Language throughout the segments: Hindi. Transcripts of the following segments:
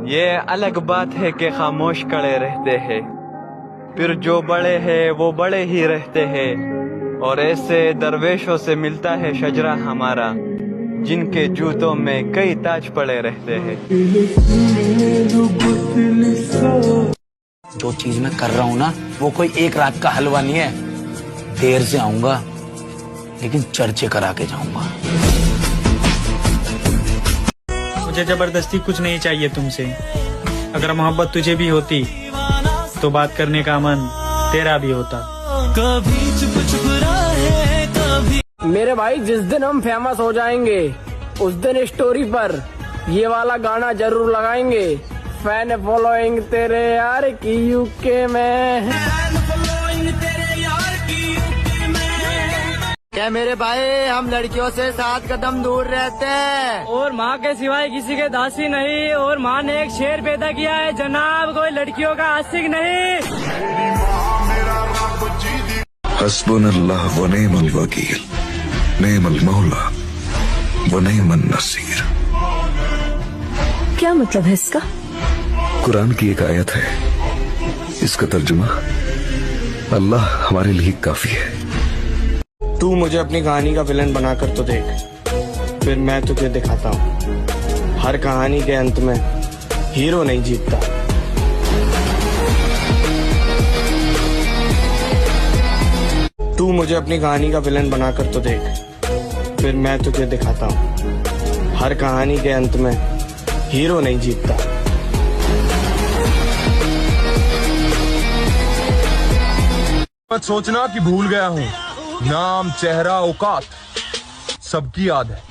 ये अलग बात है कि खामोश खड़े रहते हैं, फिर जो बड़े हैं वो बड़े ही रहते हैं। और ऐसे दरवेशों से मिलता है शजरा हमारा, जिनके जूतों में कई ताज पड़े रहते हैं। जो चीज मैं कर रहा हूँ ना, वो कोई एक रात का हलवा नहीं है। देर से आऊंगा लेकिन चर्चे करा के जाऊंगा। मुझे जबरदस्ती कुछ नहीं चाहिए तुमसे। अगर मोहब्बत तुझे भी होती तो बात करने का मन तेरा भी होता। कभी चुप चुप रहे कभी। मेरे भाई, जिस दिन हम फेमस हो जाएंगे उस दिन स्टोरी पर ये वाला गाना जरूर लगाएंगे। फैन फॉलोइंग तेरे यार की यूके में। क्या मेरे भाई, हम लड़कियों से 7 कदम दूर रहते हैं और माँ के सिवाय किसी के दासी नहीं। और माँ ने एक शेर पैदा किया है जनाब, कोई लड़कियों का आशिक नहीं। हस्बुनल्लाह व निअमल वकील, निअमल मौला व निअमन नसीर। क्या मतलब है इसका? कुरान की एक आयत है, इसका तर्जुमा अल्लाह हमारे लिए काफी है। तू मुझे अपनी कहानी का विलन बनाकर तो देख, फिर मैं तुझे दिखाता हूँ हर कहानी के अंत में हीरो नहीं जीतता। तू मुझे अपनी कहानी का विलन बनाकर तो देख, फिर मैं तुझे दिखाता हूँ हर कहानी के अंत में हीरो नहीं जीतता। मत सोचना कि भूल गया हूँ, नाम चेहरा औकात सबकी याद है।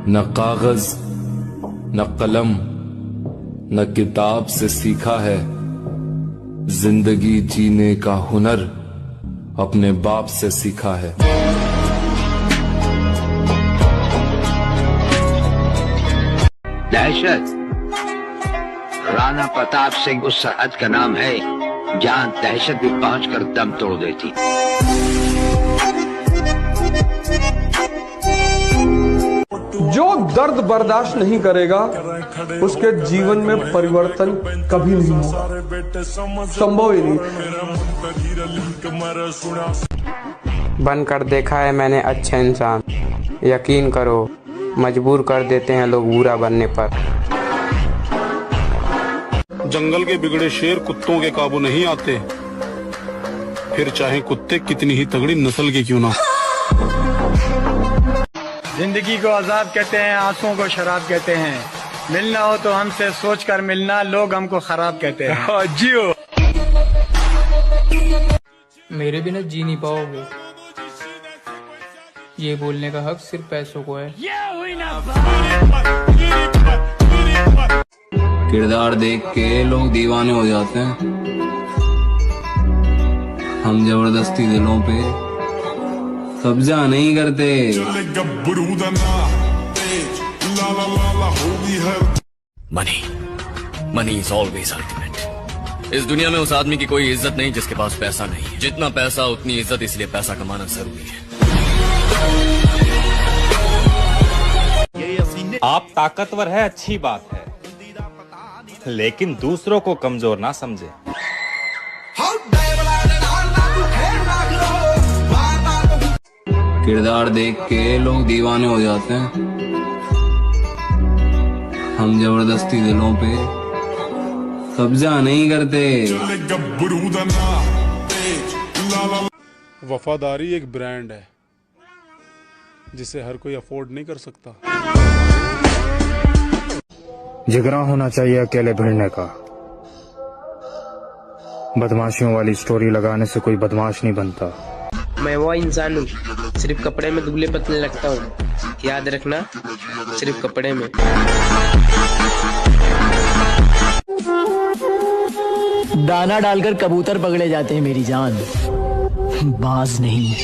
न कागज न कलम न किताब से सीखा है, जिंदगी जीने का हुनर अपने बाप से सीखा है। दहशत राणा प्रताप सिंह उस सरहद का नाम है जहां दहशत भी पहुंचकर दम तोड़ देती। जो दर्द बर्दाश्त नहीं करेगा उसके जीवन में परिवर्तन कभी नहीं होगा, संभव ही नहीं। बनकर देखा है मैंने अच्छा इंसान, यकीन करो मजबूर कर देते हैं लोग बुरा बनने पर। जंगल के बिगड़े शेर कुत्तों के काबू नहीं आते, फिर चाहे कुत्ते कितनी ही तगड़ी नस्ल के क्यों ना। जिंदगी को अजाब कहते हैं, आंसुओं को शराब कहते हैं। मिलना हो तो हमसे सोचकर मिलना, लोग हमको खराब कहते हैं। जियो। मेरे बिना जी नहीं पाओगे, ये बोलने का हक सिर्फ पैसों को है। किरदार देख के लोग दीवाने हो जाते हैं, हम जबरदस्ती दिलों पे कब्जा नहीं करते। Money money is always ultimate. इस दुनिया में उस आदमी की कोई इज्जत नहीं जिसके पास पैसा नहीं। जितना पैसा उतनी इज्जत, इसलिए पैसा कमाना जरूरी है। आप ताकतवर है, अच्छी बात है, लेकिन दूसरों को कमजोर ना समझे। किरदार देख के लोग दीवाने हो जाते हैं, हम जबरदस्ती दिलों पे कब्जा नहीं करते। वफादारी एक ब्रांड है जिसे हर कोई अफोर्ड नहीं कर सकता। जिगरा होना चाहिए अकेले भिड़ने का। बदमाशियों वाली स्टोरी लगाने से कोई बदमाश नहीं बनता। मैं वो इंसान हूँ, सिर्फ कपड़े में दुबले पतले लगता हूँ, याद रखना, सिर्फ कपड़े में। दाना डालकर कबूतर पकड़े जाते हैं मेरी जान, बाज नहीं।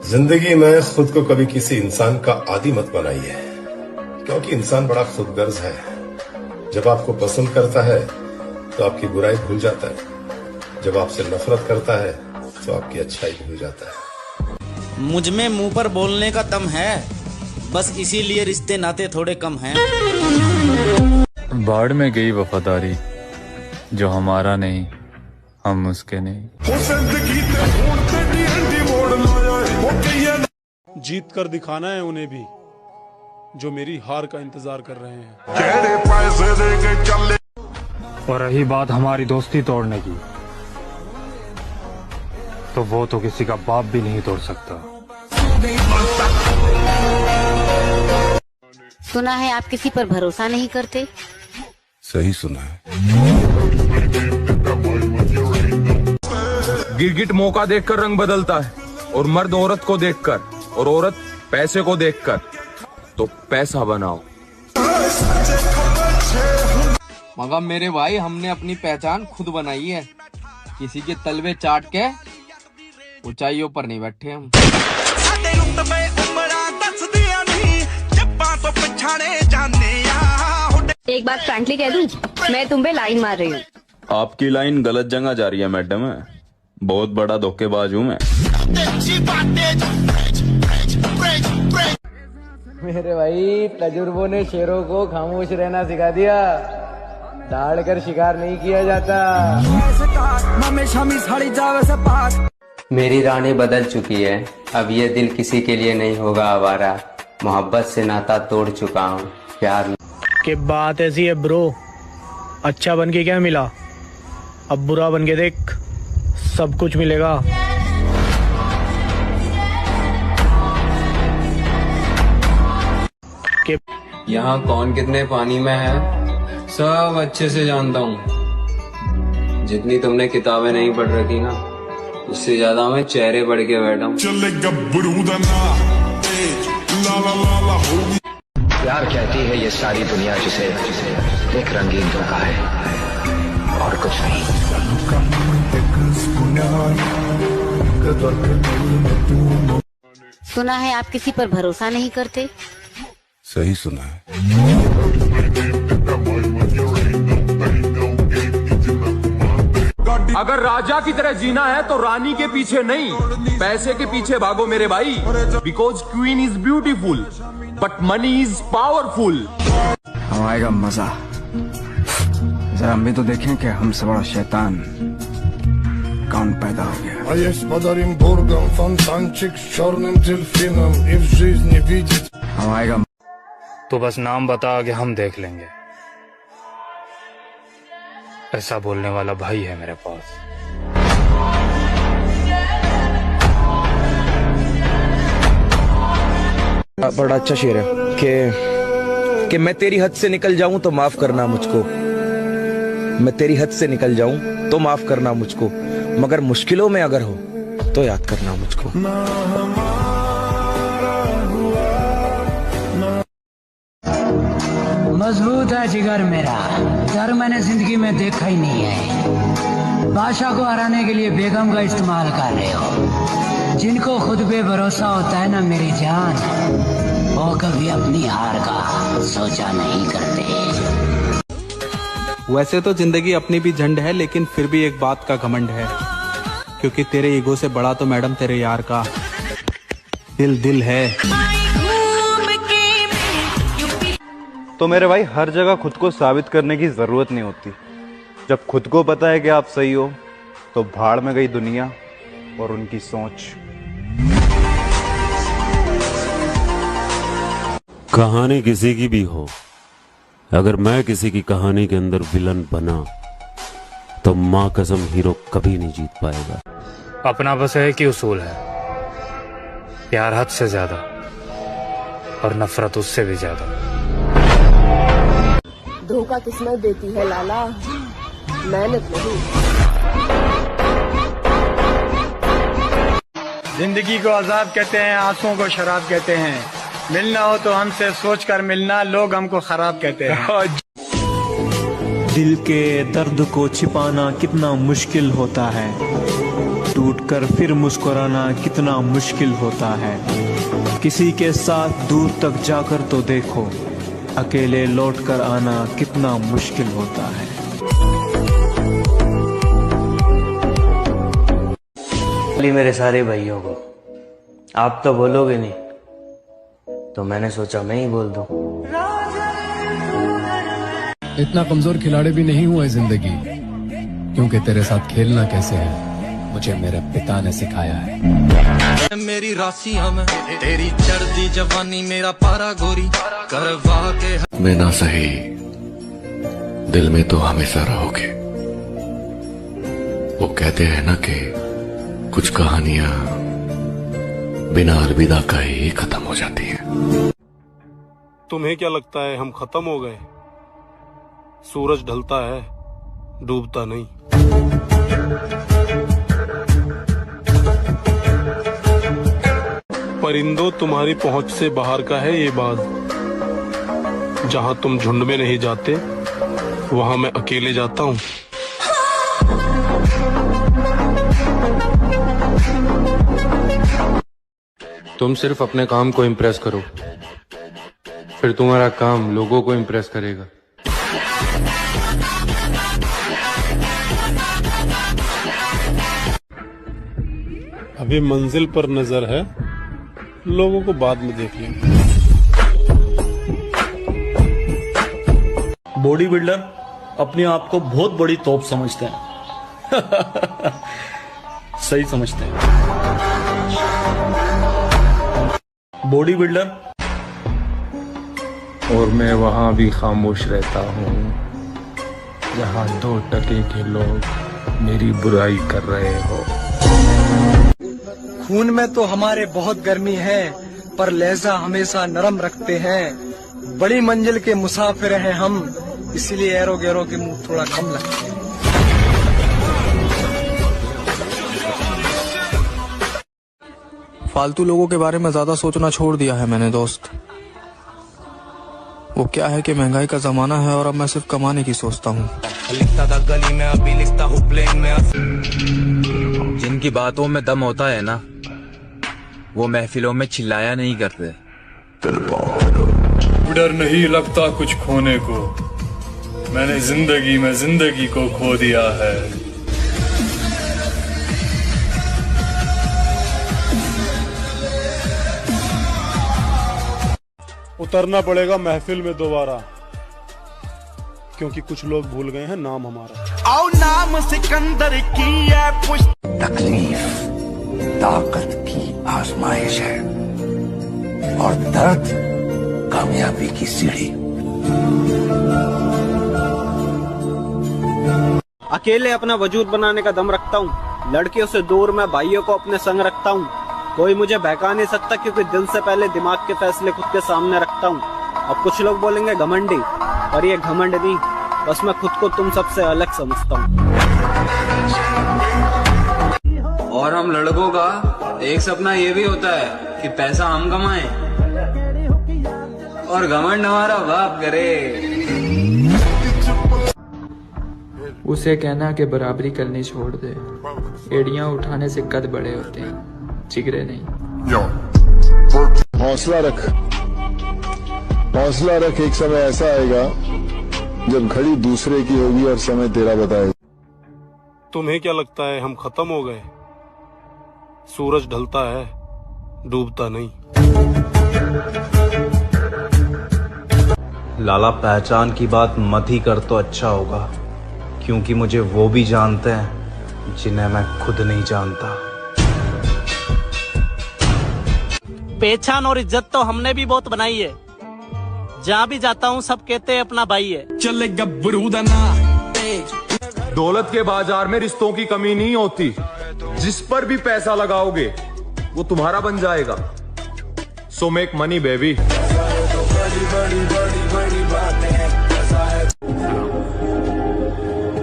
जिंदगी में खुद को कभी किसी इंसान का आदी मत बनाइए, क्योंकि इंसान बड़ा खुदगर्ज है। जब आपको पसंद करता है तो आपकी बुराई भूल जाता है, जब आपसे नफरत करता है तो आपकी अच्छाई भूल जाता है। मुझ में मुंह पर बोलने का दम है, बस इसीलिए रिश्ते नाते थोड़े कम हैं। बाढ़ में गई वफादारी, जो हमारा नहीं हम उसके नहीं। जीत कर दिखाना है उन्हें भी, जो मेरी हार का इंतजार कर रहे हैं। और रही बात हमारी दोस्ती तोड़ने की, तो वो तो किसी का बाप भी नहीं तोड़ सकता। सुना है आप किसी पर भरोसा नहीं करते। सही सुना है। गिरगिट मौका देखकर रंग बदलता है, और मर्द औरत को देखकर, और औरत पैसे को देखकर। तो पैसा बनाओ। मगर मेरे भाई, हमने अपनी पहचान खुद बनाई है। किसी के तलवे चाट के ऊंचाइयों पर नहीं बैठे हम। एक बात फ्रैंकली कह दूं, मैं तुम पे लाइन मार रही हूँ। आपकी लाइन गलत जगह जा रही है मैडम। बहुत बड़ा धोखेबाज हूँ मैं। मेरे भाई, तजुर्बों ने शेरों को खामोश रहना सिखा दिया। दाड़ कर शिकार नहीं किया जाता। मेरी रानी बदल चुकी है, अब ये दिल किसी के लिए नहीं होगा आवारा। मोहब्बत से नाता तोड़ चुका हूँ, प्यार कि बात ऐसी है ब्रो, अच्छा बन के क्या मिला, अब बुरा बन के देख, सब कुछ मिलेगा। यहाँ कौन कितने पानी में है सब अच्छे से जानता हूँ। जितनी तुमने किताबें नहीं पढ़ रखी ना, उससे ज्यादा मैं चेहरे पढ़ के बैठा हूँ। प्यार कहती है ये सारी दुनिया, जिसे एक रंगीन धोखा है और कुछ नहीं। सुना है आप किसी पर भरोसा नहीं करते। सही सुना है। अगर राजा की तरह जीना है तो रानी के पीछे नहीं, पैसे के पीछे भागो मेरे भाई। Because queen is beautiful but money is powerful. अब आएगा मजा। जरा हम भी तो देखें कि हमसे बड़ा शैतान कौन पैदा हो गया। अब आएगा तो बस नाम बता के हम देख लेंगे। ऐसा बोलने वाला भाई है मेरे पास। बड़ा अच्छा शेर है कि मैं तेरी हद से निकल जाऊं तो माफ करना मुझको। मैं तेरी हद से निकल जाऊं तो माफ करना मुझको, मगर मुश्किलों में अगर हो तो याद करना मुझको। मजबूत है जिगर मेरा, डर मैंने जिंदगी में देखा ही नहीं है। बादशाह को हराने के लिए बेगम का इस्तेमाल कर रहे हो। जिनको खुद पे भरोसा होता है ना मेरी जान, वो कभी अपनी हार का सोचा नहीं करते। वैसे तो जिंदगी अपनी भी झंड है, लेकिन फिर भी एक बात का घमंड है, क्योंकि तेरे ईगो से बड़ा तो मैडम तेरे यार का दिल है। तो मेरे भाई, हर जगह खुद को साबित करने की जरूरत नहीं होती। जब खुद को पता है कि आप सही हो, तो भाड़ में गई दुनिया और उनकी सोच। कहानी किसी की भी हो, अगर मैं किसी की कहानी के अंदर विलन बना तो मां कसम हीरो कभी नहीं जीत पाएगा। अपना बस एक ही उसूल है, प्यार हद से ज्यादा और नफरत उससे भी ज्यादा। धोखा किस्मत देती है लाला, मेहनत नहीं। जिंदगी को अजाब कहते हैं, आंसुओं को शराब कहते हैं। मिलना हो तो हमसे सोच कर मिलना, लोग हमको खराब कहते हैं। दिल के दर्द को छिपाना कितना मुश्किल होता है, टूटकर फिर मुस्कुराना कितना मुश्किल होता है। किसी के साथ दूर तक जाकर तो देखो, अकेले लौटकर आना कितना मुश्किल होता है। मेरे सारे भाइयों को। आप तो बोलोगे नहीं, तो मैंने सोचा मैं ही बोल दूं। इतना कमजोर खिलाड़ी भी नहीं हुआ है जिंदगी, क्योंकि तेरे साथ खेलना कैसे है मुझे मेरे पिता ने सिखाया है। मेरी राशि हम तेरी चढ़ती जवानी मेरा पारा गोरी करवा के मैं ना सही दिल में तो हमेशा रहोगे। वो कहते हैं ना कि कुछ कहानियां बिना अलविदा का ही खत्म हो जाती हैं। तुम्हें क्या लगता है हम खत्म हो गए? सूरज ढलता है, डूबता नहीं। परिंदों, तुम्हारी पहुंच से बाहर का है ये बात। जहां तुम झुंड में नहीं जाते वहां मैं अकेले जाता हूं। तुम सिर्फ अपने काम को इम्प्रेस करो, फिर तुम्हारा काम लोगों को इम्प्रेस करेगा। अभी मंजिल पर नजर है, लोगों को बाद में देख लेंगे। बॉडी बिल्डर अपने आप को बहुत बड़ी तोप समझते हैं। सही समझते हैं। Body builder. और मैं वहां भी खामोश रहता हूँ जहाँ 2% के लोग मेरी बुराई कर रहे हो। खून में तो हमारे बहुत गर्मी है, पर लहजा हमेशा नरम रखते हैं। बड़ी मंजिल के मुसाफिर हैं हम, इसीलिए एरो गैरो के मुंह थोड़ा कम लगते हैं। फालतू लोगों के बारे में ज्यादा सोचना छोड़ दिया है मैंने दोस्त। वो क्या है कि महंगाई का जमाना है और अब मैं सिर्फ कमाने की सोचता हूँ। लिखता था गली में, अभी लिखता हूँ प्लेन में। जिनकी बातों में दम होता है ना, वो महफिलों में चिल्लाया नहीं करते। डर नहीं लगता कुछ खोने को, मैंने जिंदगी में जिंदगी को खो दिया है। उतरना पड़ेगा महफिल में दोबारा, क्योंकि कुछ लोग भूल गए हैं नाम हमारा। आओ नाम सिकंदर की है तकलीफ ताकत की आजमाइश है और दर्द कामयाबी की सीढ़ी। अकेले अपना वजूद बनाने का दम रखता हूँ, लड़कियों से दूर मैं भाइयों को अपने संग रखता हूँ। कोई मुझे बहका नहीं सकता, क्योंकि दिल से पहले दिमाग के फैसले खुद के सामने रखता हूँ। अब कुछ लोग बोलेंगे घमंडी, पर ये घमंड नहीं, बस मैं खुद को तुम सबसे अलग समझता हूँ। और हम लड़कों का एक सपना ये भी होता है कि पैसा हम कमाएं और घमंड हमारा बाप करे। उसे कहना कि बराबरी करनी छोड़ दे, एड़ियां उठाने से कद बड़े होते हैं, जिगरे नहीं। हौसला रख, हौसला रख। एक समय ऐसा आएगा जब घड़ी दूसरे की होगी और समय तेरा बताएगा। तुम्हें क्या लगता है हम खत्म हो गए? सूरज ढलता है, डूबता नहीं। लाला, पहचान की बात मत ही कर तो अच्छा होगा, क्योंकि मुझे वो भी जानते हैं जिन्हें मैं खुद नहीं जानता। पहचान और इज्जत तो हमने भी बहुत बनाई है। जहाँ भी जाता हूँ सब कहते हैं अपना भाई है। चले गब्बरूदना। दौलत के बाजार में रिश्तों की कमी नहीं होती, जिस पर भी पैसा लगाओगे वो तुम्हारा बन जाएगा। So make money baby.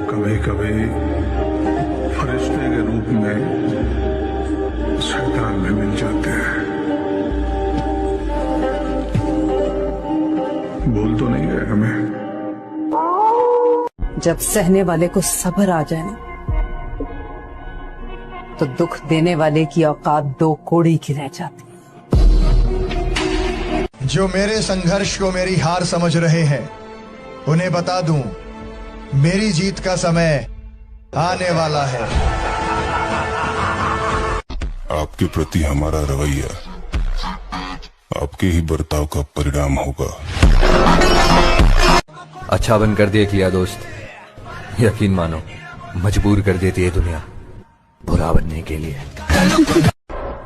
कभी कभी फरिश्ते के रूप में शैतान भी मिल जाते हैं। बोल तो नहीं गए हमें। जब सहने वाले को सब्र आ जाए ना, तो दुख देने वाले की औकात 2 कोड़ी की रह जाती। जो मेरे संघर्ष को मेरी हार समझ रहे हैं, उन्हें बता दूं, मेरी जीत का समय आने वाला है। आपके प्रति हमारा रवैया आपके ही बर्ताव का परिणाम होगा। अच्छा बन कर देख लिया दोस्त, यकीन मानो मजबूर कर देती है दुनिया बुरा बनने के लिए।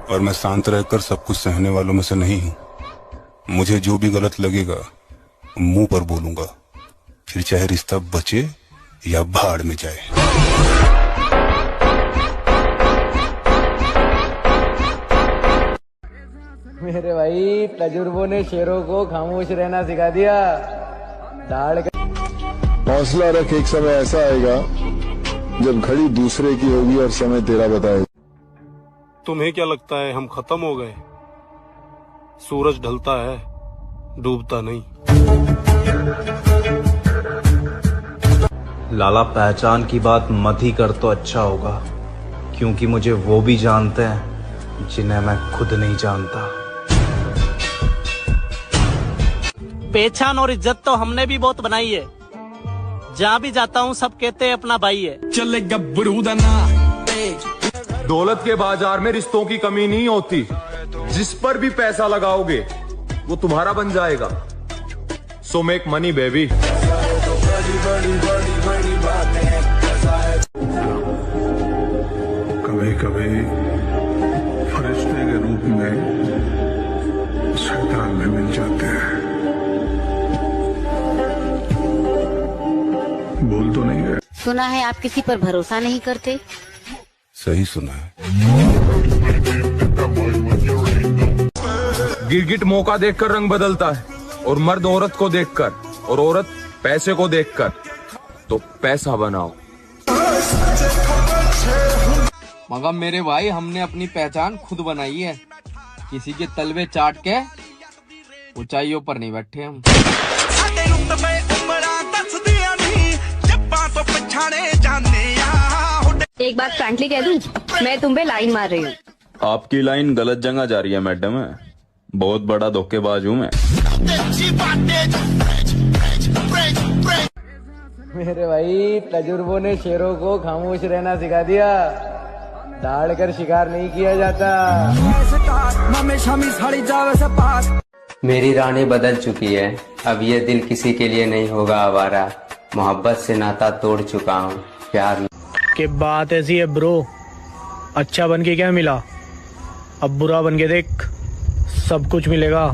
और मैं शांत रहकर सब कुछ सहने वालों में से नहीं हूँ। मुझे जो भी गलत लगेगा मुंह पर बोलूंगा, फिर चाहे रिश्ता बचे या भाड़ में जाए। मेरे भाई तजुर्बों ने शेरों को खामोश रहना सिखा दिया। हौसला रख, एक समय ऐसा आएगा जब घड़ी दूसरे की होगी और समय तेरा बताएगा। तुम्हें क्या लगता है हम खत्म हो गए? सूरज ढलता है, डूबता नहीं। लाला पहचान की बात मत ही कर तो अच्छा होगा, क्योंकि मुझे वो भी जानते हैं जिन्हें मैं खुद नहीं जानता। पहचान और इज्जत तो हमने भी बहुत बनाई है। जहाँ भी जाता हूँ सब कहते हैं अपना भाई है। चले गब्बरू दौलत के बाजार में रिश्तों की कमी नहीं होती। जिस पर भी पैसा लगाओगे वो तुम्हारा बन जाएगा। So make money baby. कभी कभी फरिश्ते के रूप में शैतान भी मिल जाते हैं। बोल तो नहीं गए। सुना है आप किसी पर भरोसा नहीं करते। सही सुना है। गिरगिट मौका देखकर रंग बदलता है, और मर्द औरत को देखकर और औरत पैसे को देखकर। तो पैसा बनाओ। मगर मेरे भाई हमने अपनी पहचान खुद बनाई है। किसी के तलवे चाट के ऊंचाइयों पर नहीं बैठे हम। एक बात फ्रैंकली कह दूं, मैं तुम पे लाइन मार रही हूँ। आपकी लाइन गलत जगह जा रही है मैडम। बहुत बड़ा धोखेबाज हूँ मैं। मेरे भाई तजुर्बों ने शेरों को खामोश रहना सिखा दिया। दाड़ कर शिकार नहीं किया जाता। मेरी रानी बदल चुकी है, अब ये दिल किसी के लिए नहीं होगा आवारा। मोहब्बत से नाता तोड़ चुका हूँ, प्यार कि बात ऐसी है ब्रो, अच्छा बन के क्या मिला, अब बुरा बन के देख, सब कुछ मिलेगा।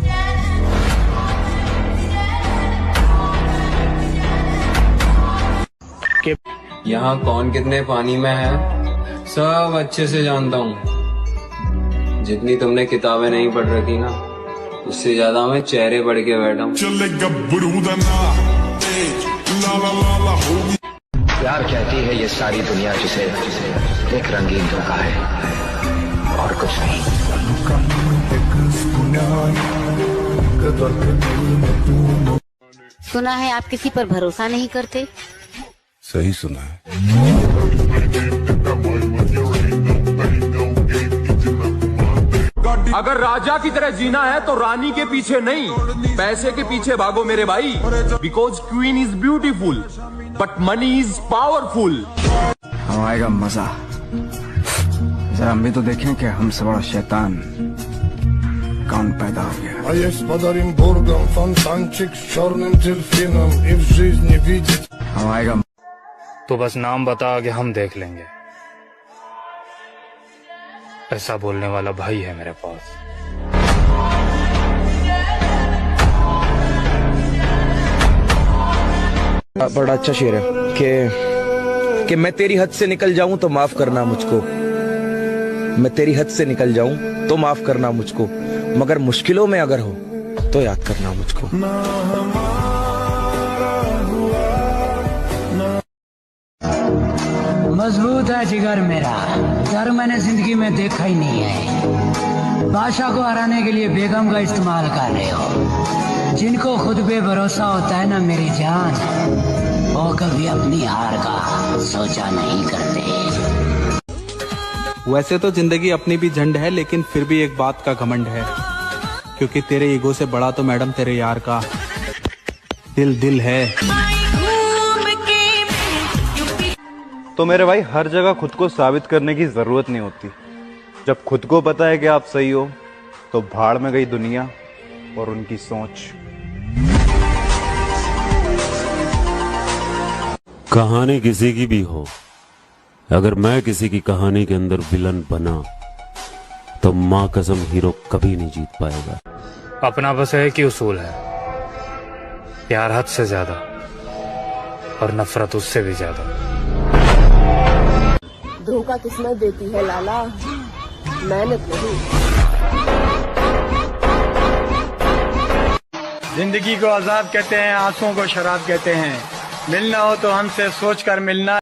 यहाँ कौन कितने पानी में है सब अच्छे से जानता हूँ। जितनी तुमने किताबें नहीं पढ़ रखी ना, उससे ज्यादा मैं चेहरे पढ़ के बैठा हूँ। प्यार कहती है ये सारी दुनिया जिसे एक रंगीन धोखा है और कुछ नहीं। सुना है आप किसी पर भरोसा नहीं करते। सही सुना है। अगर राजा की तरह जीना है तो रानी के पीछे नहीं, पैसे के पीछे भागो मेरे भाई। Because queen is beautiful but money is powerful. हम आएगा मजा। जरा हम भी तो देखें कि हमसे बड़ा शैतान कौन पैदा हो गया। हम आएगा तो बस नाम बता के हम देख लेंगे। ऐसा बोलने वाला भाई है मेरे पास। बड़ा अच्छा शेर है कि मैं तेरी हद से निकल जाऊं तो माफ करना मुझको। मैं तेरी हद से निकल जाऊं तो माफ करना मुझको, मगर मुश्किलों में अगर हो तो याद करना मुझको। मजबूत है जिगर मेरा, डर मैंने जिंदगी में देखा ही नहीं है। बादशाह को हराने के लिए बेगम का इस्तेमाल कर रहे हो। जिनको खुद पे भरोसा होता है ना मेरी जान, वो कभी अपनी हार का सोचा नहीं करते। वैसे तो जिंदगी अपनी भी झंड है, लेकिन फिर भी एक बात का घमंड है, क्योंकि तेरे ईगो से बड़ा तो मैडम तेरे यार का दिल है। तो मेरे भाई हर जगह खुद को साबित करने की जरूरत नहीं होती। जब खुद को पता है कि आप सही हो तो भाड़ में गई दुनिया और उनकी सोच। कहानी किसी की भी हो, अगर मैं किसी की कहानी के अंदर विलन बना तो मां कसम हीरो कभी नहीं जीत पाएगा। अपना बस एक ही उसूल है, प्यार हद से ज्यादा और नफरत उससे भी ज्यादा। धोखा किस्मत देती है लाला, मेहनत नहीं। जिंदगी को अजाब कहते हैं, आंसुओं को शराब कहते हैं। मिलना हो तो हमसे सोच कर मिलना।